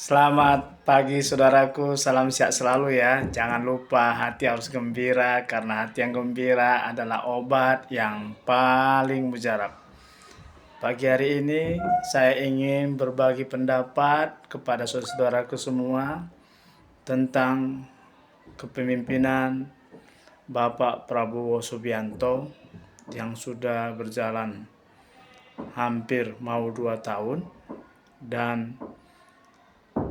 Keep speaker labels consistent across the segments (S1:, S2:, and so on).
S1: Selamat pagi saudaraku, salam sehat selalu ya. Jangan lupa hati harus gembira karena hati yang gembira adalah obat yang paling mujarab. Pagi hari ini saya ingin berbagi pendapat kepada saudaraku semua tentang kepemimpinan Bapak Prabowo Subianto yang sudah berjalan hampir mau 2 tahun, dan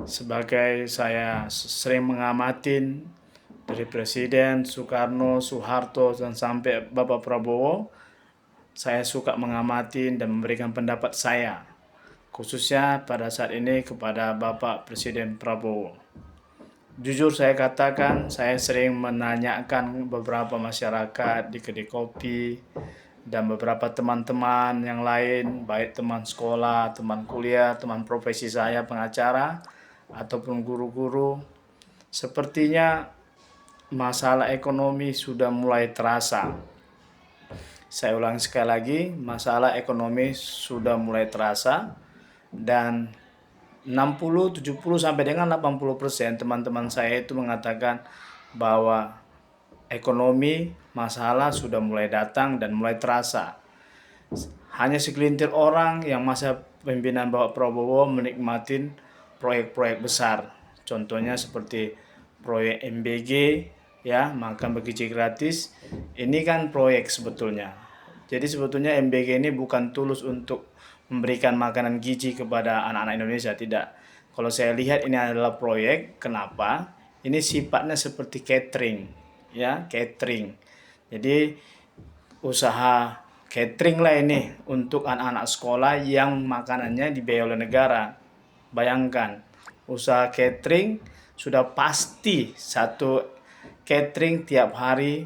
S1: sebagai saya sering mengamatin dari Presiden Soekarno, Soeharto, dan sampai Bapak Prabowo, saya suka mengamati dan memberikan pendapat saya, khususnya pada saat ini kepada Bapak Presiden Prabowo. Jujur saya katakan, saya sering menanyakan beberapa masyarakat di kedai kopi dan beberapa teman-teman yang lain, baik teman sekolah, teman kuliah, teman profesi saya, pengacara, ataupun guru-guru. Sepertinya masalah ekonomi sudah mulai terasa. Saya ulang sekali lagi, masalah ekonomi sudah mulai terasa, dan 60, 70 sampai dengan 80% teman-teman saya itu mengatakan bahwa ekonomi masalah sudah mulai datang dan mulai terasa. Hanya segelintir orang yang masa pimpinan Bapak Prabowo menikmatin proyek-proyek besar. Contohnya seperti proyek MBG, ya, makan bergizi gratis. Ini kan proyek sebetulnya. Jadi sebetulnya MBG ini bukan tulus untuk memberikan makanan gizi kepada anak-anak Indonesia, tidak. Kalau saya lihat ini adalah proyek, kenapa? Ini sifatnya seperti catering, ya, catering. Jadi usaha catering lah ini untuk anak-anak sekolah yang makanannya dibiayai oleh negara. Bayangkan, usaha catering sudah pasti satu catering tiap hari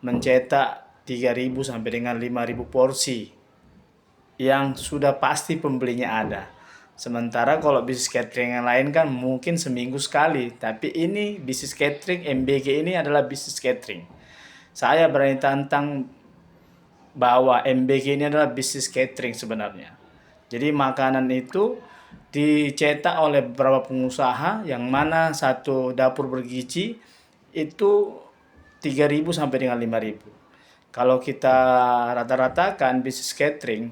S1: mencetak 3.000 sampai dengan 5.000 porsi yang sudah pasti pembelinya ada. Sementara kalau bisnis catering yang lain kan mungkin seminggu sekali, tapi ini bisnis catering MBG ini adalah bisnis catering. Saya berani tantang bahwa MBG ini adalah bisnis catering sebenarnya. Jadi makanan itu dicetak oleh beberapa pengusaha yang mana satu dapur bergizi itu 3.000 sampai dengan 5.000. Kalau kita rata-ratakan bisnis catering,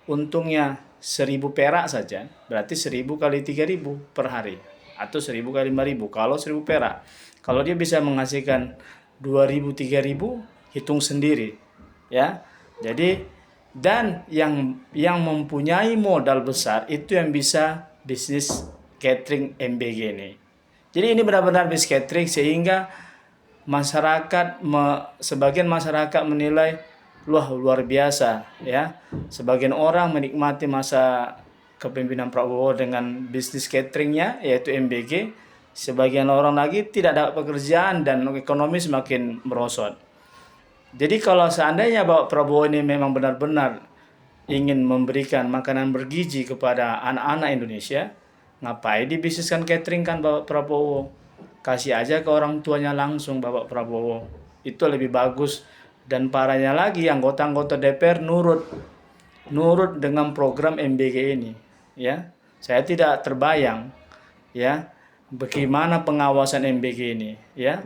S1: untungnya 1.000 perak saja, berarti 1.000 kali 3.000 per hari, atau 1.000 kali 5.000 kalau 1.000 perak. Kalau dia bisa menghasilkan 2.000, 3.000, hitung sendiri, ya. Jadi, dan yang mempunyai modal besar itu yang bisa bisnis catering MBG ini. Jadi ini benar-benar bisnis catering, sehingga sebagian masyarakat menilai luar biasa, ya. Sebagian orang menikmati masa kepemimpinan Prabowo dengan bisnis cateringnya yaitu MBG. Sebagian orang lagi tidak dapat pekerjaan dan ekonomi semakin merosot. Jadi kalau seandainya Bapak Prabowo ini memang benar-benar ingin memberikan makanan bergizi kepada anak-anak Indonesia, ngapain dibisniskan catering kan Bapak Prabowo? Kasih aja ke orang tuanya langsung Bapak Prabowo. Itu lebih bagus. Dan parahnya lagi, anggota-anggota DPR nurut dengan program MBG ini, ya. Saya tidak terbayang, ya, bagaimana pengawasan MBG ini, ya.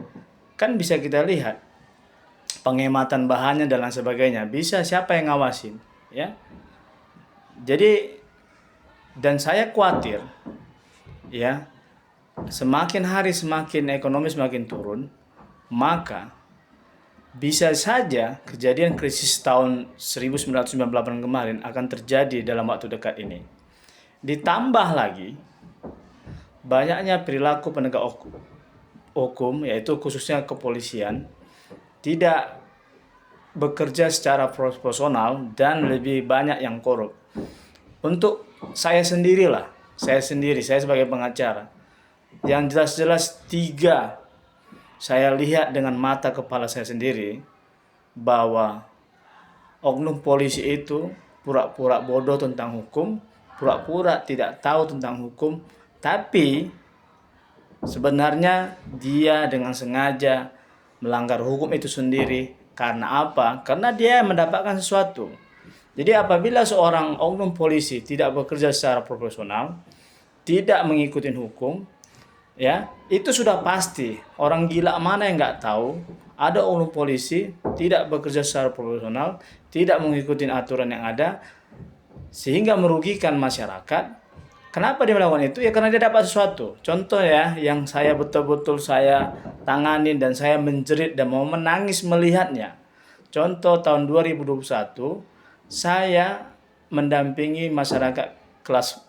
S1: Kan bisa kita lihat penghematan bahannya dan lain sebagainya. Bisa, siapa yang ngawasin, ya. Jadi, dan saya khawatir, ya, semakin hari semakin ekonomi semakin turun, maka bisa saja kejadian krisis tahun 1998 kemarin akan terjadi dalam waktu dekat ini. Ditambah lagi banyaknya perilaku penegak hukum, yaitu khususnya kepolisian, tidak bekerja secara profesional dan lebih banyak yang korup. Untuk saya sendiri, saya sebagai pengacara, yang jelas-jelas tiga saya lihat dengan mata kepala saya sendiri, bahwa oknum polisi itu pura-pura bodoh tentang hukum, pura-pura tidak tahu tentang hukum, tapi sebenarnya dia dengan sengaja melanggar hukum itu sendiri. Karena apa? Karena dia mendapatkan sesuatu. Jadi apabila seorang oknum polisi tidak bekerja secara profesional, tidak mengikuti hukum, ya itu sudah pasti. Orang gila mana yang nggak tahu ada oknum polisi tidak bekerja secara profesional, tidak mengikuti aturan yang ada, sehingga merugikan masyarakat. Kenapa dia melakukan itu? Ya karena dia dapat sesuatu. Contoh ya, yang saya betul-betul saya tangani dan saya menjerit dan mau menangis melihatnya. Contoh tahun 2021, saya mendampingi masyarakat kelas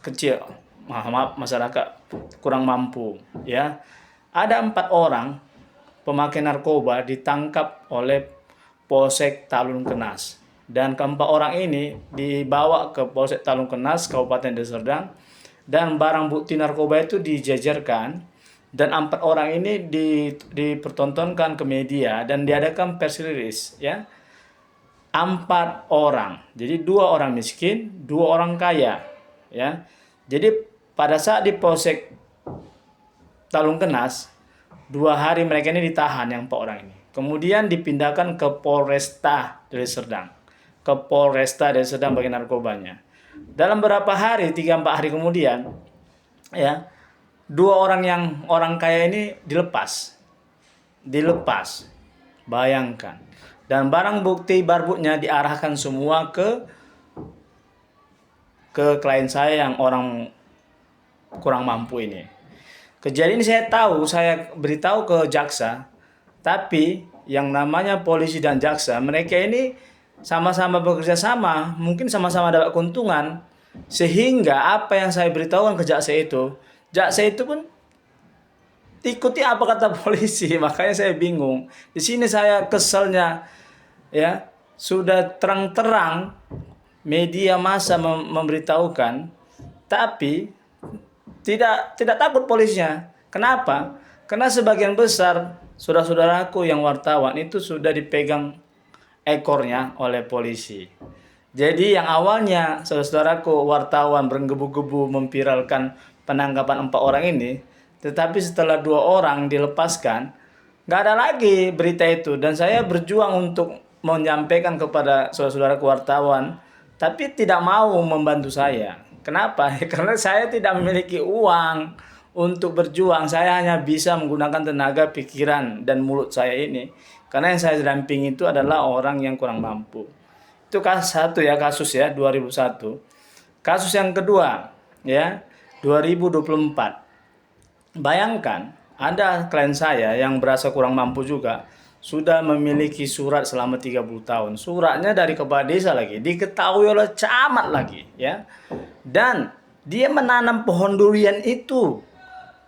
S1: kecil, maaf, masyarakat kurang mampu. Ya, ada 4 orang pemakai narkoba ditangkap oleh Polsek Talunkenas. Dan keempat orang ini dibawa ke Polsek Talunkenas, Kabupaten Deli Serdang, dan barang bukti narkoba itu dijejerkan, dan 4 orang ini dipertontonkan ke media dan diadakan press release, ya. 4 orang, jadi 2 orang miskin, 2 orang kaya, ya. Jadi pada saat di Polsek Talunkenas, 2 hari mereka ini ditahan, yang 4 orang ini. Kemudian dipindahkan ke Polresta Deli Serdang. Ke Polresta Deli Serdang bagi narkobanya. Dalam beberapa hari, 3-4 hari kemudian, ya, 2 orang kaya ini dilepas. Bayangkan. Dan barang bukti barbuknya diarahkan semua ke klien saya yang orang kurang mampu ini. Kejadian ini saya beritahu ke jaksa, tapi yang namanya polisi dan jaksa, mereka ini sama-sama bekerja sama, mungkin sama-sama dapat keuntungan, sehingga apa yang saya beritahukan ke jaksa itu pun ikuti apa kata polisi. Makanya saya bingung. Di sini saya keselnya, ya, sudah terang-terang media massa memberitahukan, tapi tidak takut polisinya. Kenapa? Karena sebagian besar saudara-saudaraku yang wartawan itu sudah dipegang ekornya oleh polisi. Jadi yang awalnya saudara-saudaraku wartawan bergebu-gebu memviralkan penangkapan 4 orang ini, tetapi setelah 2 orang dilepaskan, nggak ada lagi berita itu. Dan saya berjuang untuk menyampaikan kepada saudara-saudaraku wartawan, tapi tidak mau membantu saya. Kenapa? Karena saya tidak memiliki uang untuk berjuang. Saya hanya bisa menggunakan tenaga, pikiran, dan mulut saya ini. Karena yang saya dampingi itu adalah orang yang kurang mampu. Itu kasus 2001. Kasus yang kedua, ya, 2024. Bayangkan, ada klien saya yang berasa kurang mampu juga, sudah memiliki surat selama 30 tahun. Suratnya dari kepala desa lagi, diketahui oleh camat lagi, ya. Dan dia menanam pohon durian itu.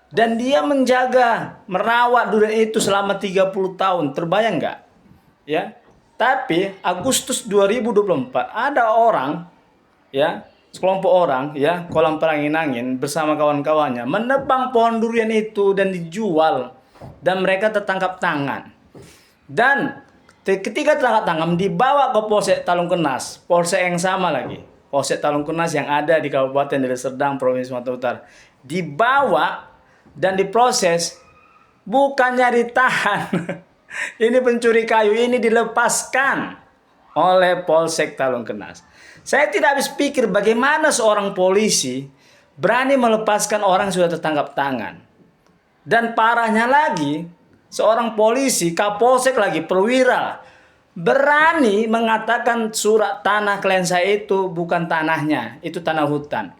S1: Dan dia menjaga, merawat durian itu selama 30 tahun. Terbayang nggak? Ya. Tapi Agustus 2024 ada orang, ya, sekelompok orang, ya, kolam perangin-angin bersama kawan-kawannya menebang pohon durian itu dan dijual. Dan mereka tertangkap tangan. Dan ketika tertangkap tangan dibawa ke Polsek Talunkenas, polsek yang sama lagi. Polsek Talunkenas yang ada di Kabupaten Deli Serdang, Provinsi Sumatera Utara. Dibawa dan diproses, bukannya ditahan. Ini pencuri kayu ini dilepaskan oleh Polsek Talunkenas. Saya tidak habis pikir bagaimana seorang polisi berani melepaskan orang yang sudah tertangkap tangan. Dan parahnya lagi, seorang polisi, Kapolsek lagi, perwira, berani mengatakan surat tanah klien saya itu bukan tanahnya, itu tanah hutan.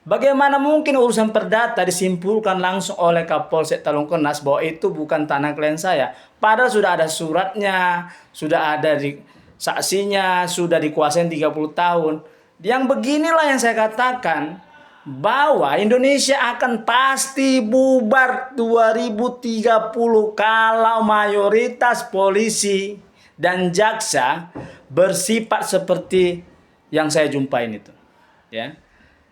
S1: Bagaimana mungkin urusan perdata disimpulkan langsung oleh Kapolsek Talunkenas bahwa itu bukan tanah klien saya? Padahal sudah ada suratnya, sudah ada saksinya, sudah dikuasain 30 tahun. Yang beginilah yang saya katakan, bahwa Indonesia akan pasti bubar 2030 kalau mayoritas polisi dan jaksa bersifat seperti yang saya jumpain itu, ya.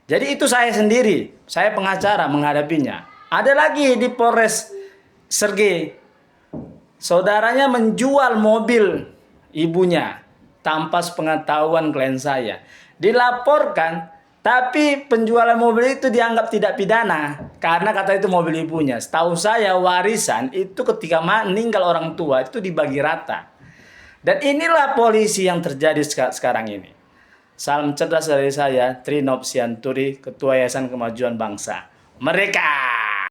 S1: Jadi itu saya sendiri, saya pengacara menghadapinya. Ada lagi di Polres Srege, saudaranya menjual mobil ibunya tanpa sepengetahuan klien saya. Dilaporkan, tapi penjualan mobil itu dianggap tidak pidana karena kata itu mobil ibunya. Setahu saya warisan itu ketika meninggal orang tua itu dibagi rata. Dan inilah polisi yang terjadi sekarang ini. Salam cerdas dari saya, Trinop Sianturi, Ketua Yayasan Kemajuan Bangsa. Merdeka!